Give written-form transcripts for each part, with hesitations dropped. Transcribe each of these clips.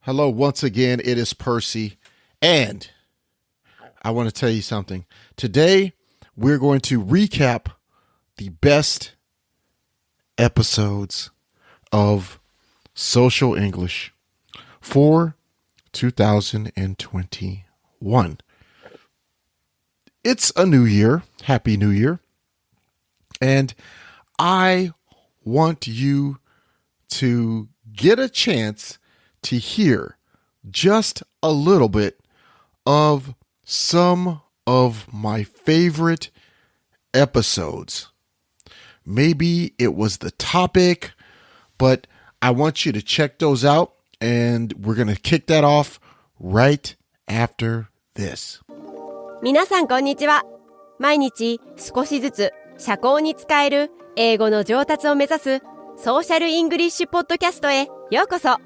Hello, once again, it is Percy, and I want to tell you something. Today, we're going to recap the best episodes of Social English for 2021. It's a new year. Happy New Year. And I want you to get a chance to hear just a little bit of some of my favorite episodes. Maybe it was the topic, but I want you to check those out, and we're going to kick that off right after this. 皆さんこんにちは。毎日少しずつ社交に使える英語の上達を目指すソーシャルイングリッシュポッドキャストへようこそ。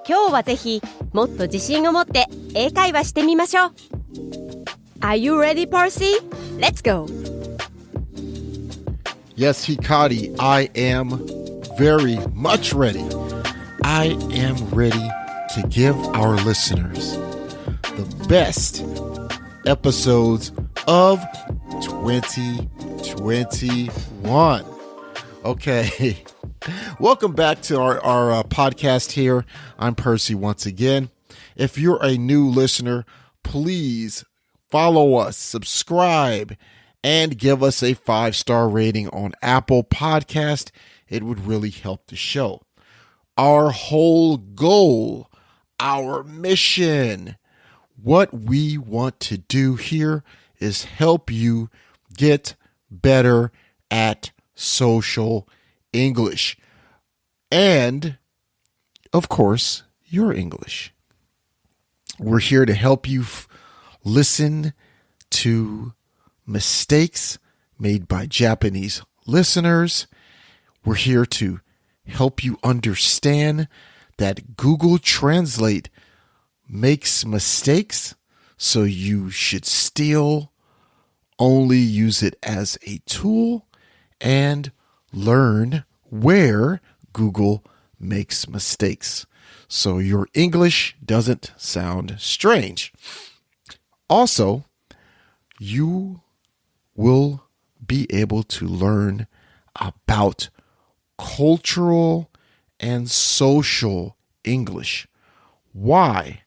今日はぜひもっと自信を持って英会話してみましょう。Are you ready, Percy? Let's go! Yes, Hikari, I am very much ready. I am ready to give our listeners the best episodes of 2021. Okay. Welcome back to our podcast here. I'm Percy once again. If you're a new listener, please follow us, subscribe, and give us a 5-star rating on Apple Podcast. It would really help the show. Our whole goal, our mission, what we want to do here is help you get better at social English. And, of course, your English. We're here to help you listen to mistakes made by Japanese listeners. We're here to help you understand that Google Translate makes mistakes, so you should still only use it as a tool and learn where Google makes mistakes, so your English doesn't sound strange. Also, you will be able to learn about cultural and social English. Why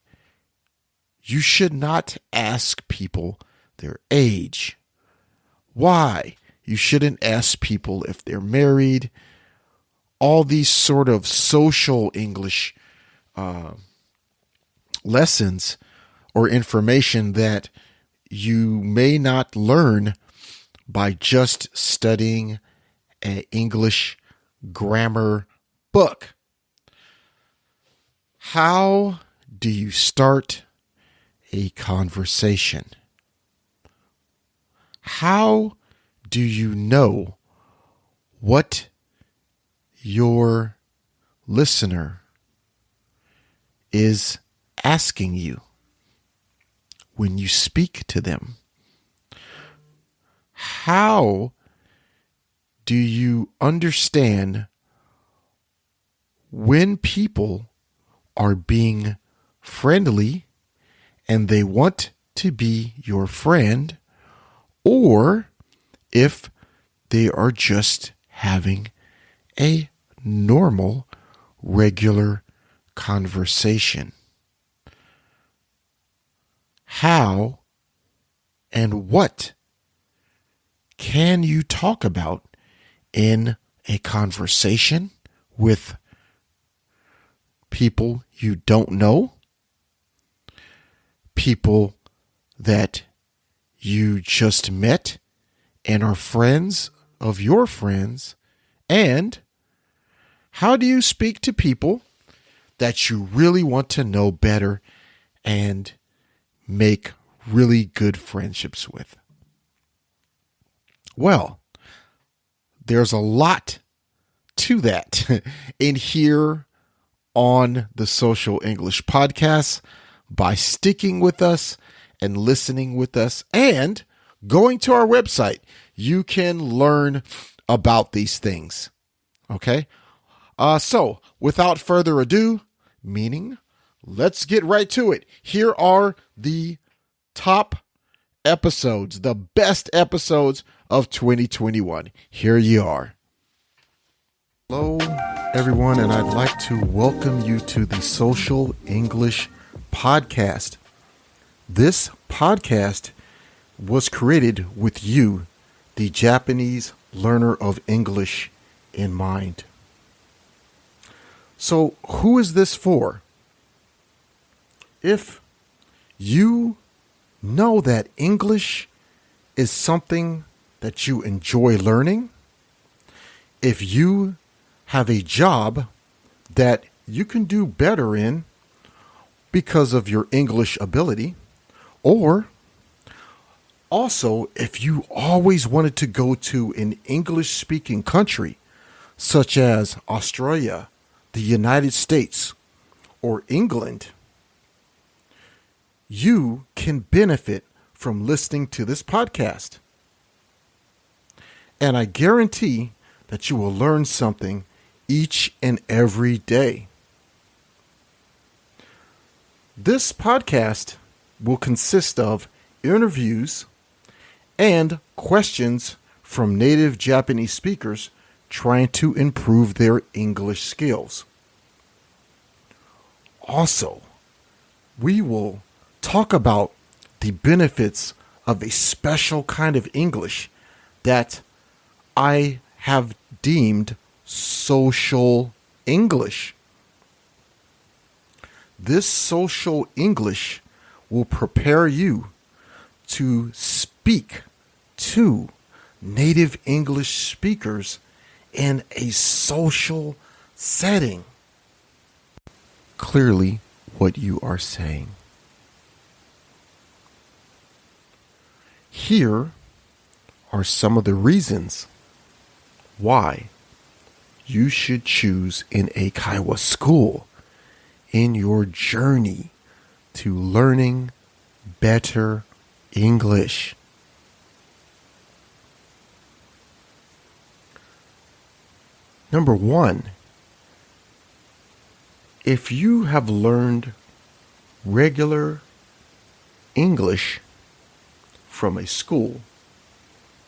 you should not ask people their age. Why you shouldn't ask people if they're married. All these sort of social English lessons or information that you may not learn by just studying an English grammar book. How do you start a conversation? How do you know what your listener is asking you when you speak to them? How do you understand when people are being friendly and they want to be your friend, or if they are just having a normal, regular conversation? How and what can you talk about in a conversation with people you don't know? People that you just met and are friends of your friends? And how do you speak to people that you really want to know better and make really good friendships with? Well, there's a lot to that in here on the Social English Podcast. By sticking with us and listening with us and going to our website, you can learn about these things. Okay? So, without further ado, meaning let's get right to it. Here are the top episodes, the best episodes of 2021. Here you are. Hello, everyone, and I'd like to welcome you to the Social English Podcast. This podcast was created with you, the Japanese learner of English, in mind. So, who is this for? If you know that English is something that you enjoy learning, if you have a job that you can do better in because of your English ability, or also if you always wanted to go to an English-speaking country, such as Australia, the United States, or England, you can benefit from listening to this podcast. And I guarantee that you will learn something each and every day. This podcast will consist of interviews and questions from native Japanese speakers trying to improve their English skills. Also, we will talk about the benefits of a special kind of English that I have deemed social English. This social English will prepare you to speak to native English speakers in a social setting. Clearly, what you are saying. Here are some of the reasons why you should choose an Eikaiwa school in your journey to learning better English. Number one, if you have learned regular English from a school,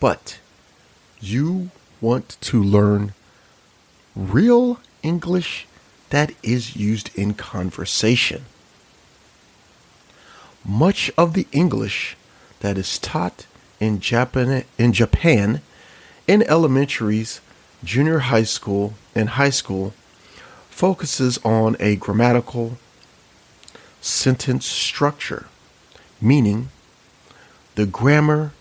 but you want to learn real English that is used in conversation. Much of the English that is taught in Japan in elementaries, junior high school, and high school focuses on a grammatical sentence structure, meaning the grammar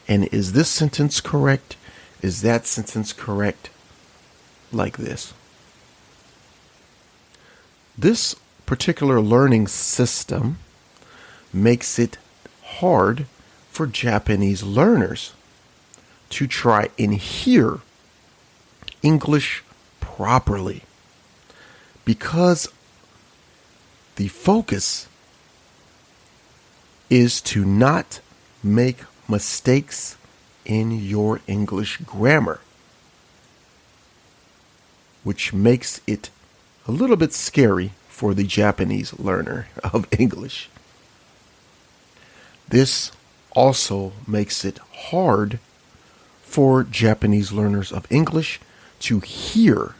and is this sentence correct? Is that sentence correct? Like this. This particular learning system makes it hard for Japanese learners to try and hear English properly because the focus is to not make mistakes in your English grammar, which makes it a little bit scary for the Japanese learner of English. This also makes it hard for Japanese learners of English to hear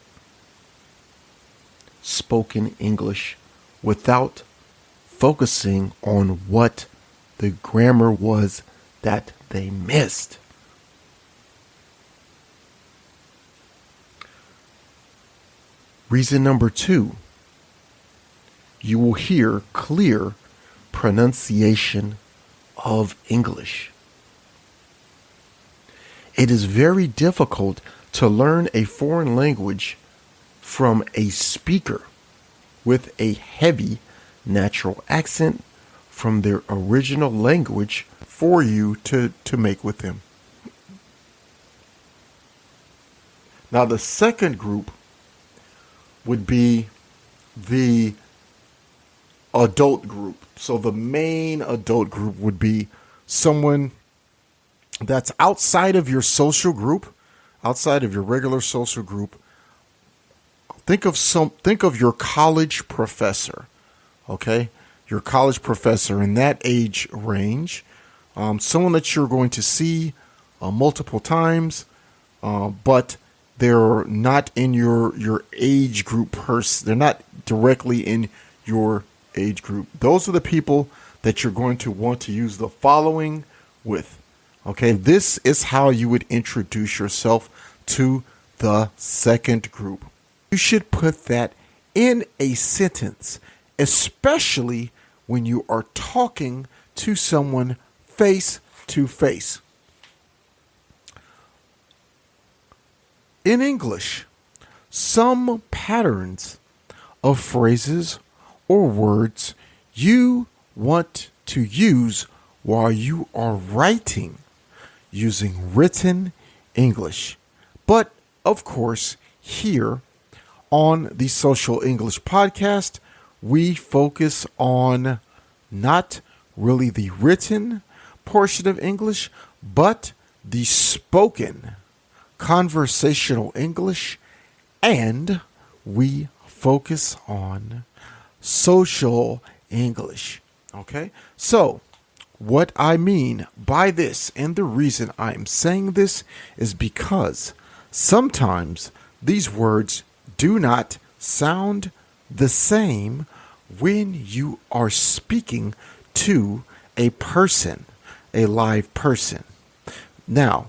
spoken English without focusing on what the grammar was that they missed. Reason number two, you will hear clear pronunciation of English. It is very difficult to learn a foreign language from a speaker with a heavy natural accent from their original language for you to make with them. Now, the second group would be the adult group. So the main adult group would be someone that's outside of your social group, outside of your regular social group. Think of your college professor, okay? Your college professor in that age range, someone that you're going to see multiple times, but they're not in your age group they're not directly in your age group. Those are the people that you're going to want to use the following with. Okay, this is how you would introduce yourself to the second group. You should put that in a sentence, especially when you are talking to someone face to face. In English, some patterns of phrases or words you want to use while you are writing using written English. But of course, here on the Social English Podcast, we focus on not really the written portion of English, but the spoken conversational English, and we focus on social English. Okay? So, what I mean by this, and the reason I'm saying this, is because sometimes these words do not sound the same when you are speaking to a person, a live person. Now,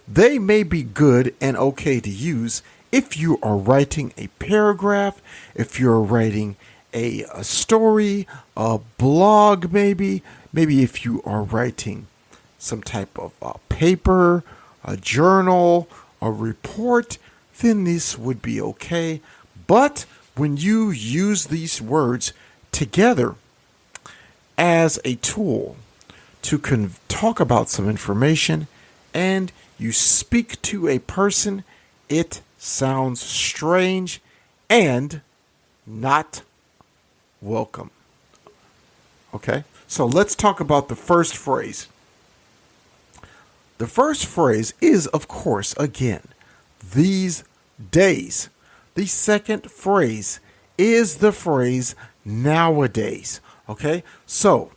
they may be good and okay to use if you are writing a paragraph, if you're writing a story, a blog maybe if you are writing some type of paper, a journal, a report, then this would be okay. But when you use these words together as a tool to talk about some information and you speak to a person, it sounds strange and not welcome. Okay, so let's talk about the first phrase. The first phrase is, of course, again, these days. The second phrase is the phrase nowadays. Okay, so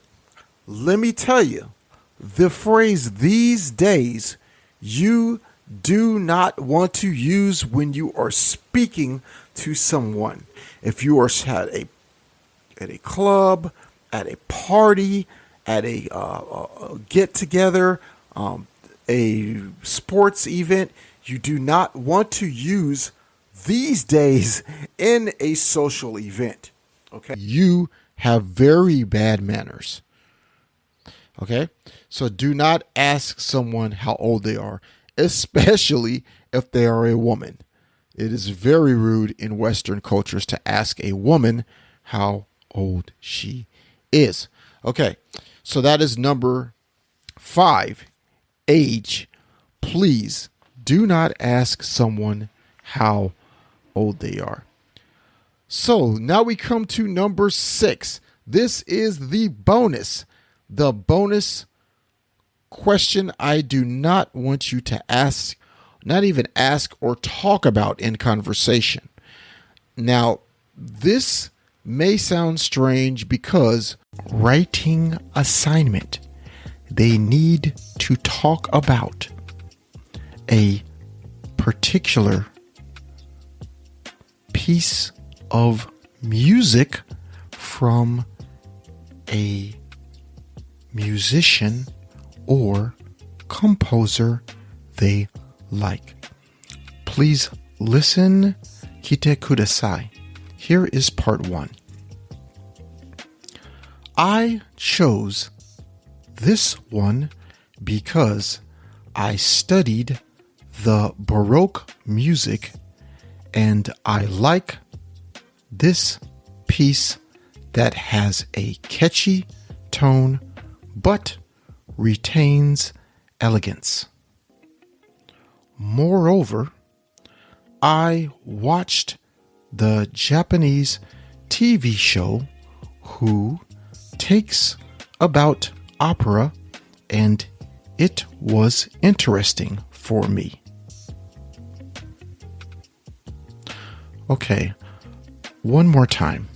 let me tell you, the phrase these days you do not want to use when you are speaking to someone. If you are at a club, at a party, at a get-together, a sports event, you do not want to use these days in a social event. Okay? You have very bad manners. Okay? So do not ask someone how old they are, especially if they are a woman. It is very rude in Western cultures to ask a woman how old she is. Okay, so that is number 5, age. Please do not ask someone how old they are. So now we come to number 6. This is the bonus. The bonus question I do not want you to ask, not even ask or talk about in conversation. Now, this may sound strange because writing assignment, they need to talk about a particular piece of music from a musician or composer they like. Please listen. Kite kudasai. Here is part 1. I chose this one because I studied the Baroque music and I like this piece that has a catchy tone but retains elegance. Moreover, I watched the Japanese TV show Who takes about opera, and it was interesting for me. Okay, one more time.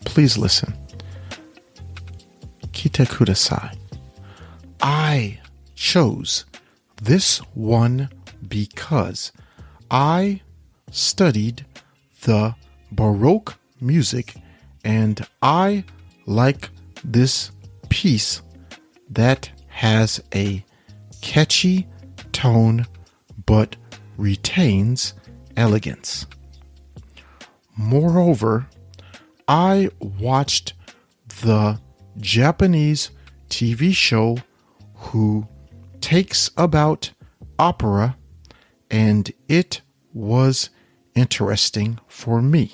Please listen. Kite kudasai. I chose this one because I studied the Baroque music and I like this piece that has a catchy tone but retains elegance. Moreover, I watched the Japanese TV show who takes about opera, and it was interesting for me.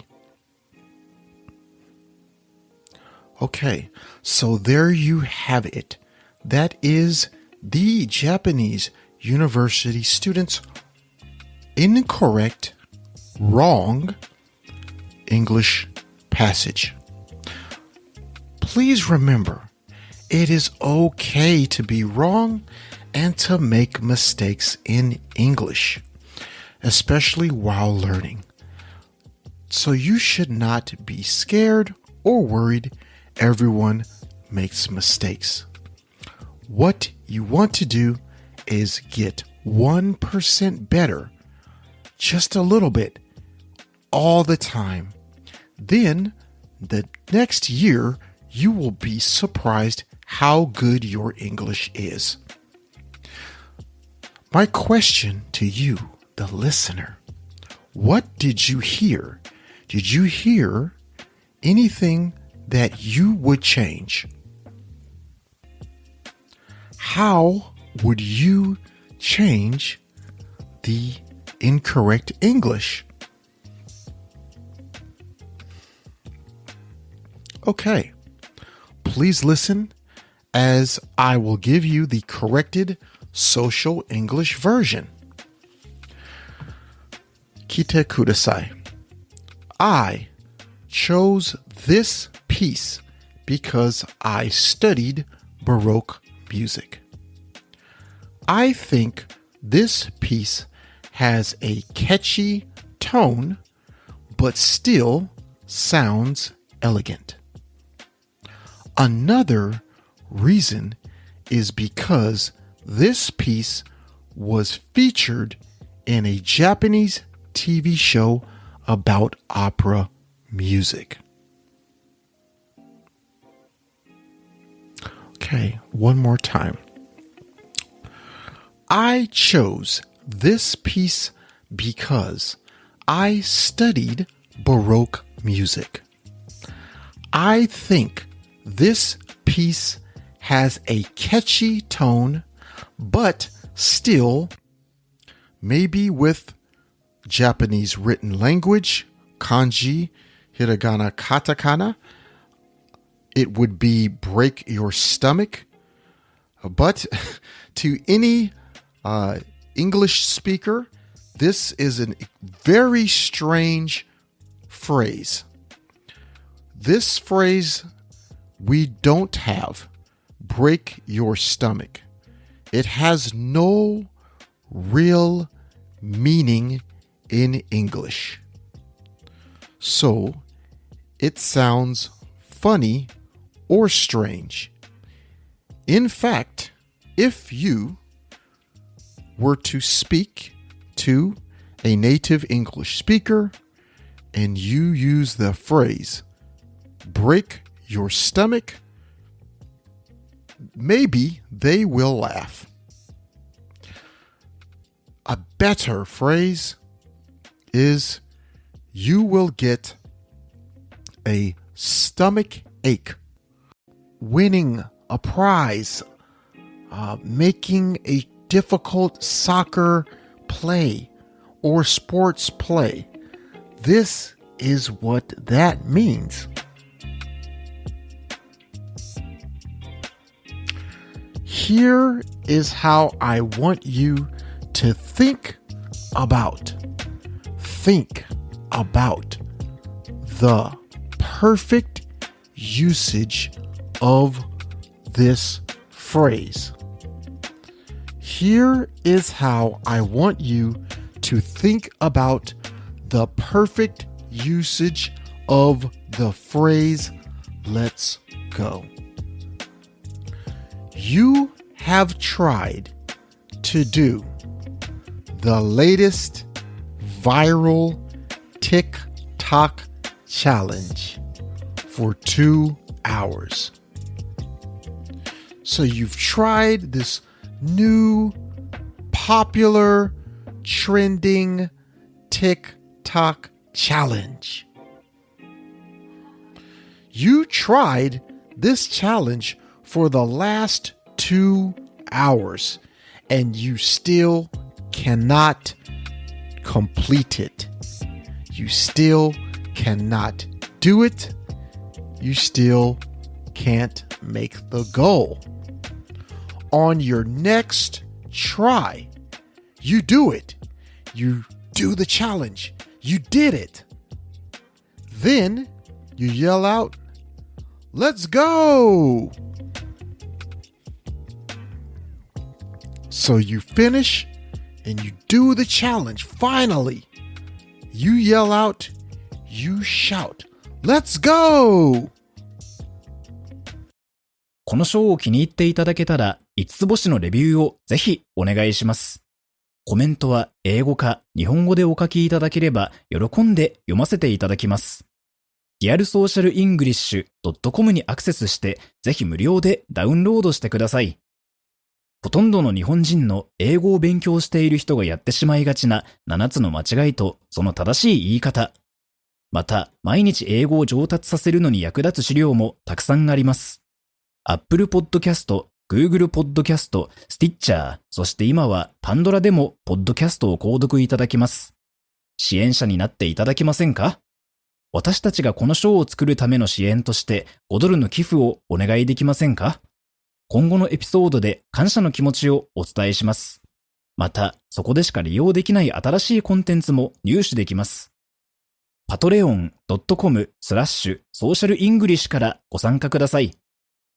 Okay, so there you have it. That is the Japanese university students' incorrect, wrong English passage. Please remember, it is okay to be wrong and to make mistakes in English, especially while learning. So you should not be scared or worried. Everyone makes mistakes. What you want to do is get 1% better, just a little bit, all the time. Then, the next year, you will be surprised how good your English is. My question to you, the listener, what did you hear? Did you hear anything that you would change? How would you change the incorrect English? Okay, please listen as I will give you the corrected social English version. Kite kudasai. I chose this piece because I studied Baroque music. I think this piece has a catchy tone, but still sounds elegant. Another reason is because this piece was featured in a Japanese TV show about opera music. Okay, one more time. I chose this piece because I studied Baroque music. I think this piece has a catchy tone, but still, maybe with Japanese written language, kanji, hiragana, katakana, it would be break your stomach. But to any English speaker, this is a very strange phrase. This phrase we don't have, break your stomach. It has no real meaning in English. So it sounds funny or strange. In fact, if you were to speak to a native English speaker and you use the phrase break your stomach, maybe they will laugh. A better phrase is you will get a stomach ache. Winning a prize, making a difficult soccer play or sports play. This is what that means. Here is how I want you to think about the perfect usage of this phrase. Here is how I want you to think about the perfect usage of the phrase let's go. You have tried to do the latest viral TikTok challenge for 2 hours. So you've tried this new, popular, trending TikTok challenge. You tried this challenge for the last 2 hours, and you still cannot complete it. You still cannot do it. You still can't make the goal. On your next try, you do it. You do the challenge. You did it. Then you yell out, "Let's go!" So you finish and you do the challenge. Finally, you yell out, you shout, "Let's go!" このショーを気に入っていただけたら、5つ星のレビューをぜひお願いします。コメントは英語か日本語でお書きいただければ喜んで読ませていただきます。realsocialenglish.com にアクセスしてぜひ無料でダウンロードしてください。ほとんどの日本人の英語を勉強している人がやってしまいがちな7つの間違いとその正しい言い方。また、毎日英語を上達させるのに役立つ資料もたくさんあります。Apple Podcast、Google Podcast、Stitcher、そして今はパンドラでもポッドキャストを購読いただけます。支援者になっていただけませんか？私たちがこのショーを作るための支援として$5の寄付をお願いできませんか？今後のエピソードで感謝の気持ちをお伝えします。また、そこでしか利用できない新しいコンテンツも入手できます。patreon.com/socialenglish からご参加ください。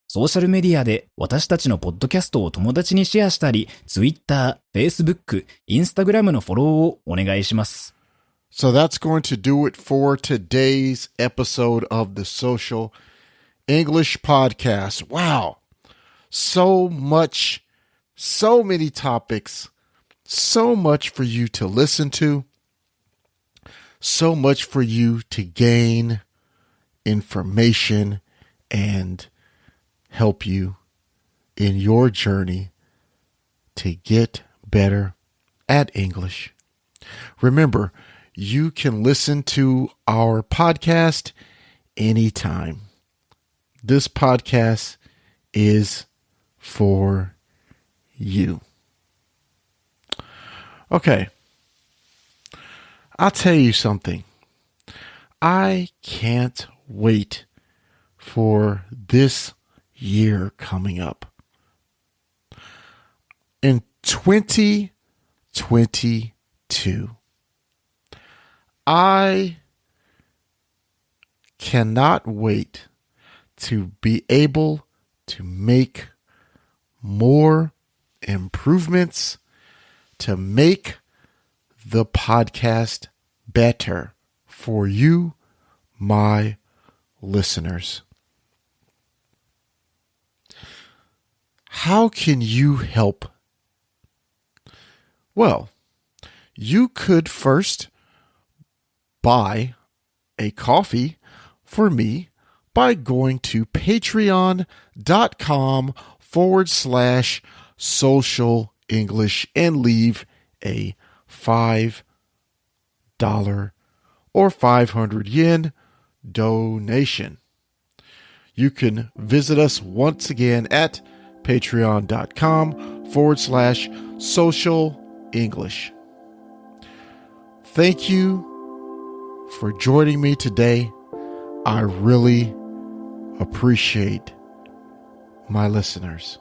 ソーシャルメディアで私たちのポッドキャストを友達にシェアしたり、Twitter、Facebook、Instagram のフォローをお願いします。So that's going to do it for today's episode of the Social English Podcast. Wow. So much, so many topics, so much for you to listen to, so much for you to gain information and help you in your journey to get better at English. Remember, you can listen to our podcast anytime. This podcast is for you. Okay. I'll tell you something. I can't wait for this year coming up. In 2022, I cannot wait to be able to make more improvements to make the podcast better for you, my listeners. How can you help? Well, you could first buy a coffee for me by going to patreon.com/social English and leave a $5 or 500 yen donation. You can visit us once again at patreon.com/social English. Thank you for joining me today. I really appreciate my listeners.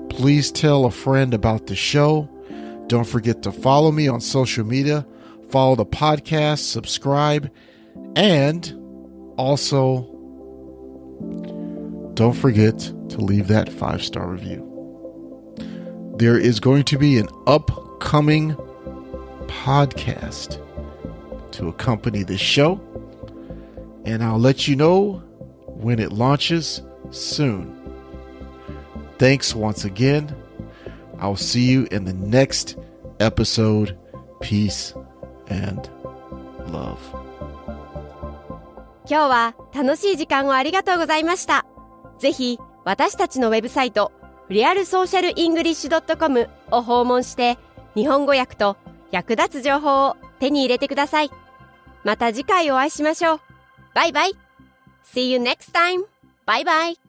Please tell a friend about the show. Don't forget to follow me on social media, follow the podcast, subscribe, and also don't forget to leave that 5-star review. There is going to be an upcoming podcast to accompany this show, and I'll let you know when it launches soon. Thanks once again. I'll see you in the next episode. Peace and love. 今日は楽しい時間をありがとうございました。ぜひ私たちのウェブサイト realsocialenglish.com を訪問して日本語訳と役立つ情報を手に入れてください。また次回お会いしましょう。バイバイ。See you next time. Bye bye.